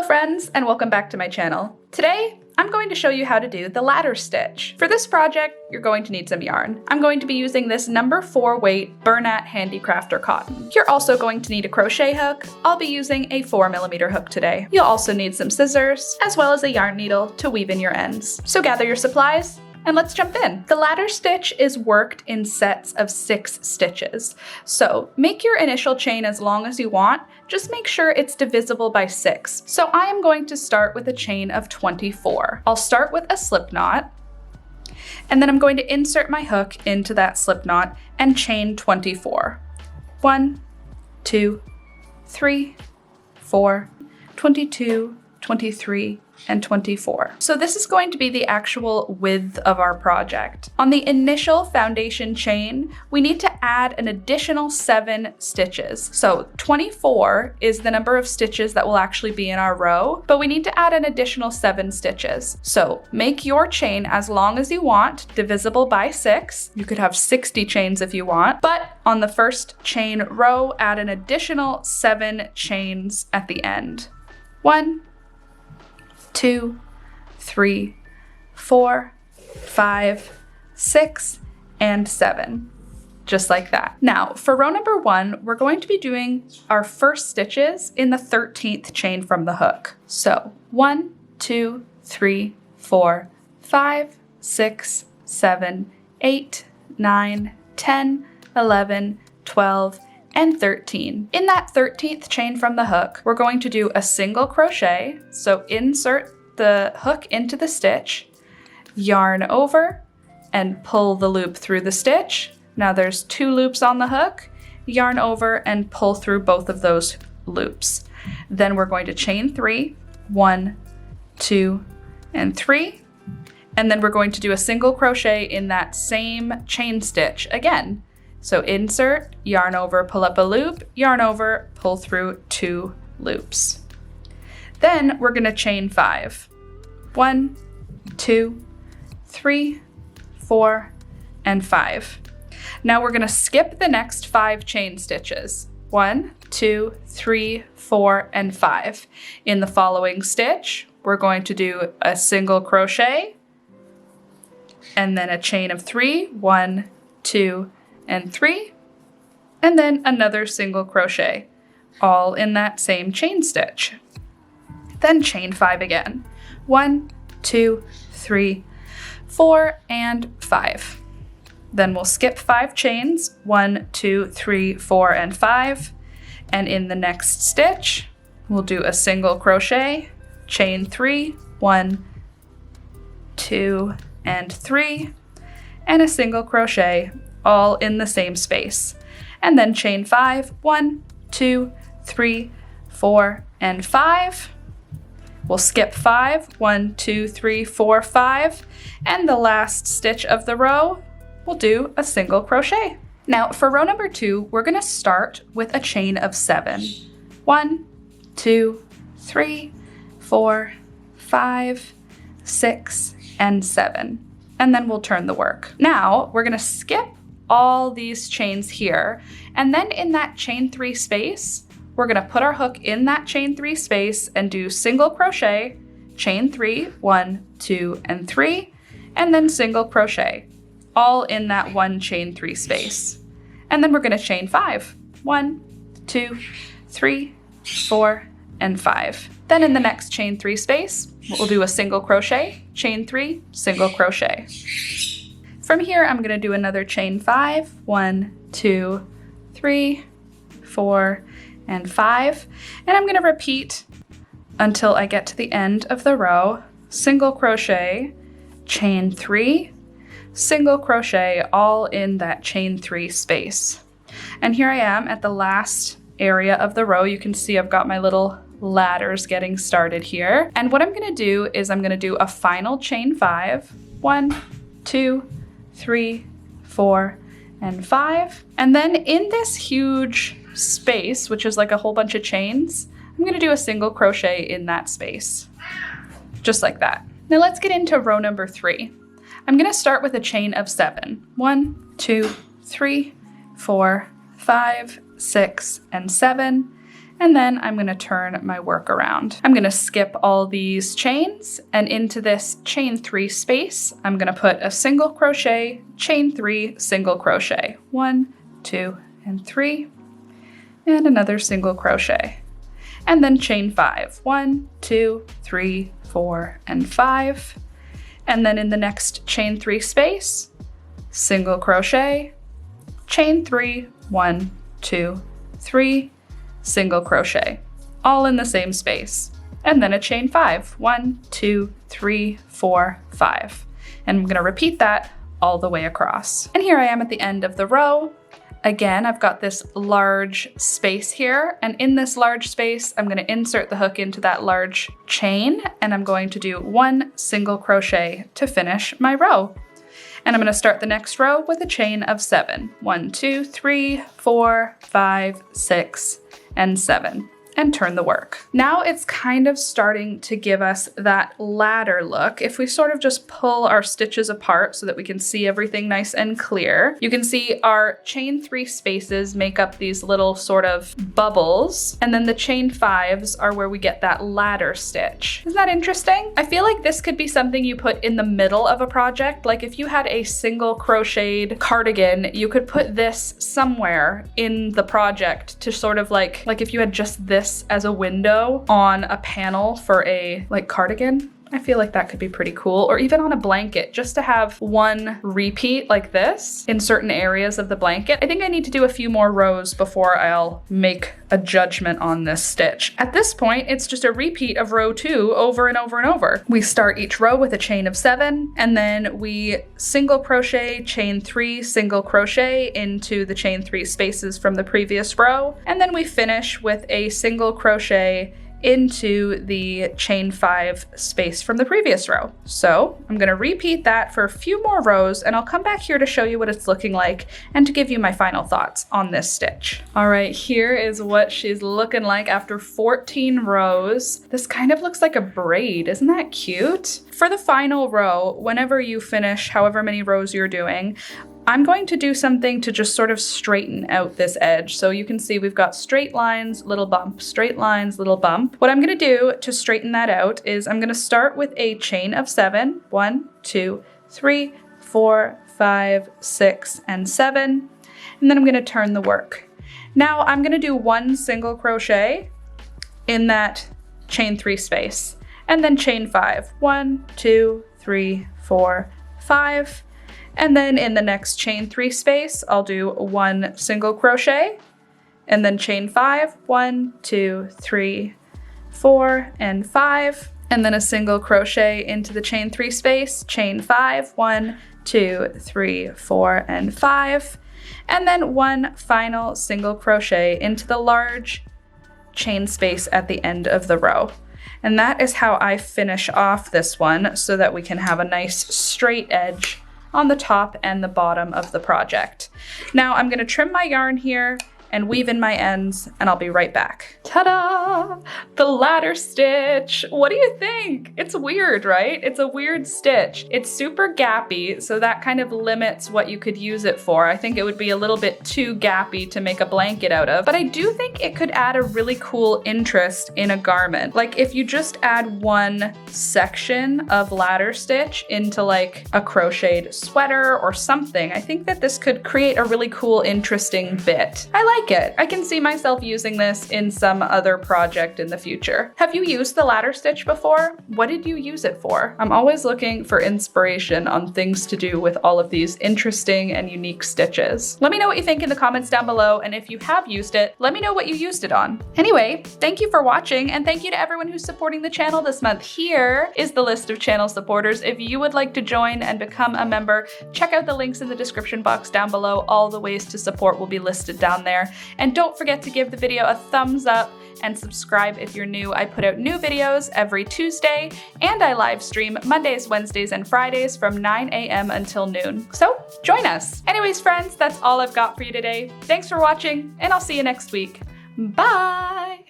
friends, and welcome back to my channel. Today, I'm going to show you how to do the ladder stitch. For this project, you're going to need some yarn. I'm going to be using this number 4 weight Bernat Handicrafter cotton. You're also going to need a crochet hook. I'll be using a 4mm hook today. You'll also need some scissors, as well as a yarn needle to weave in your ends. So gather your supplies, and let's jump in. The ladder stitch is worked in sets of 6 stitches. So make your initial chain as long as you want, just make sure it's divisible by 6. So I am going to start with a chain of 24. I'll start with a slip knot, and then I'm going to insert my hook into that slip knot and chain 24. 1, 2, 3, 4, 22, 23, and 24. So this is going to be the actual width of our project. On the initial foundation chain, we need to add an additional 7 stitches. So 24 is the number of stitches that will actually be in our row, but we need to add an additional 7 stitches. So make your chain as long as you want, divisible by 6. You could have 60 chains if you want, but on the first chain row, add an additional 7 chains at the end. 1, 2, 3, 4, 5, 6, and 7. Just like that. Now, for row number 1, we're going to be doing our first stitches in the 13th chain from the hook. So 1, 2, 3, 4, 5, 6, 7, 8, 9, 10, 11, 12, and 13. In that 13th chain from the hook, we're going to do a single crochet. So insert the hook into the stitch, yarn over, and pull the loop through the stitch. Now there's 2 loops on the hook, yarn over and pull through both of those loops. Then we're going to chain 3, 1, 2, and 3. And then we're going to do a single crochet in that same chain stitch again. So insert, yarn over, pull up a loop, yarn over, pull through 2 loops. Then we're gonna chain 5. 1, 2, 3, 4, and 5. Now we're gonna skip the next 5 chain stitches. 1, 2, 3, 4, and 5. In the following stitch, we're going to do a single crochet, and then a chain of 3, 1, 2, and 3, and then another single crochet, all in that same chain stitch. Then chain 5 again. 1, 2, 3, 4, and 5. Then we'll skip 5 chains, 1, 2, 3, 4, and 5. And in the next stitch, we'll do a single crochet, chain 3, 1, 2, and 3, and a single crochet, all in the same space. And then chain 5, 1, 2, 3, 4, and 5. We'll skip 5, 1, 2, 3, 4, 5, and the last stitch of the row, we'll do a single crochet. Now for row number 2, we're gonna start with a chain of 7. 1, 2, 3, 4, 5, 6, and 7. And then we'll turn the work. Now we're gonna skip all these chains here, and then in that chain 3 space, we're gonna put our hook in that chain 3 space and do single crochet, chain 3, 1, 2, and 3, and then single crochet, all in that one chain 3 space. And then we're gonna chain 5, 1, 2, 3, 4, and 5. Then in the next chain 3 space, we'll do a single crochet, chain 3, single crochet. From here, I'm gonna do another chain 5, 1, 2, 3, 4, and 5. And I'm gonna repeat until I get to the end of the row, single crochet, chain 3, single crochet, all in that chain 3 space. And here I am at the last area of the row. You can see I've got my little ladders getting started here. And what I'm gonna do is I'm gonna do a final chain 5, 1, 2, 3, 4, and 5. And then in this huge space, which is like a whole bunch of chains, I'm gonna do a single crochet in that space, just like that. Now let's get into row number 3. I'm gonna start with a chain of 7. 1, 2, 3, 4, 5, 6, and 7. And then I'm gonna turn my work around. I'm gonna skip all these chains, and into this chain 3 space, I'm gonna put a single crochet, chain 3, single crochet. 1, 2, and 3, and another single crochet. And then chain 5. 1, 2, 3, 4, and 5. And then in the next chain 3 space, single crochet, chain 3, 1, 2, 3, single crochet, all in the same space. And then a chain 5. 1, 2, 3, 4, 5. And I'm gonna repeat that all the way across. And here I am at the end of the row. Again, I've got this large space here, and in this large space, I'm gonna insert the hook into that large chain, and I'm going to do 1 single crochet to finish my row. And I'm gonna start the next row with a chain of 7. 1, 2, 3, 4, 5, 6, and 7. And turn the work. Now it's kind of starting to give us that ladder look. If we sort of just pull our stitches apart so that we can see everything nice and clear, you can see our chain 3 spaces make up these little sort of bubbles, and then the chain 5s are where we get that ladder stitch. Isn't that interesting? I feel like this could be something you put in the middle of a project. Like if you had a single crocheted cardigan, you could put this somewhere in the project to sort of like if you had just this as a window on a panel for a cardigan. I feel like that could be pretty cool, or even on a blanket, just to have one repeat like this in certain areas of the blanket. I think I need to do a few more rows before I'll make a judgment on this stitch. At this point, it's just a repeat of row 2 over and over and over. We start each row with a chain of 7, and then we single crochet, chain 3, single crochet into the chain 3 spaces from the previous row, and then we finish with a single crochet into the chain 5 space from the previous row. So I'm gonna repeat that for a few more rows, and I'll come back here to show you what it's looking like and to give you my final thoughts on this stitch. All right, here is what she's looking like after 14 rows. This kind of looks like a braid. Isn't that cute? For the final row, whenever you finish however many rows you're doing, I'm going to do something to just sort of straighten out this edge. So you can see we've got straight lines, little bump, straight lines, little bump. What I'm gonna do to straighten that out is I'm gonna start with a chain of 7. 1, 2, 3, 4, 5, 6, and 7. And then I'm gonna turn the work. Now I'm gonna do 1 single crochet in that chain 3 space, and then chain 5. 1, 2, 3, 4, 5. And then in the next chain 3 space, I'll do 1 single crochet, and then chain 5, 1, 2, 3, 4, and 5, and then a single crochet into the chain 3 space, chain 5, 1, 2, 3, 4, and 5, and then 1 final single crochet into the large chain space at the end of the row. And that is how I finish off this one so that we can have a nice straight edge on the top and the bottom of the project. Now I'm gonna trim my yarn here and weave in my ends, and I'll be right back. Ta-da! The ladder stitch. What do you think? It's weird, right? It's a weird stitch. It's super gappy, so that kind of limits what you could use it for. I think it would be a little bit too gappy to make a blanket out of, but I do think it could add a really cool interest in a garment. Like if you just add one section of ladder stitch into like a crocheted sweater or something, I think that this could create a really cool, interesting bit. I like it. I can see myself using this in some other project in the future. Have you used the ladder stitch before? What did you use it for? I'm always looking for inspiration on things to do with all of these interesting and unique stitches. Let me know what you think in the comments down below, and if you have used it, let me know what you used it on. Anyway, thank you for watching, and thank you to everyone who's supporting the channel this month. Here is the list of channel supporters. If you would like to join and become a member, check out the links in the description box down below. All the ways to support will be listed down there. And don't forget to give the video a thumbs up and subscribe if you're new. I put out new videos every Tuesday, and I live stream Mondays, Wednesdays, and Fridays from 9 a.m. until noon. So join us. Anyways, friends, that's all I've got for you today. Thanks for watching, and I'll see you next week. Bye!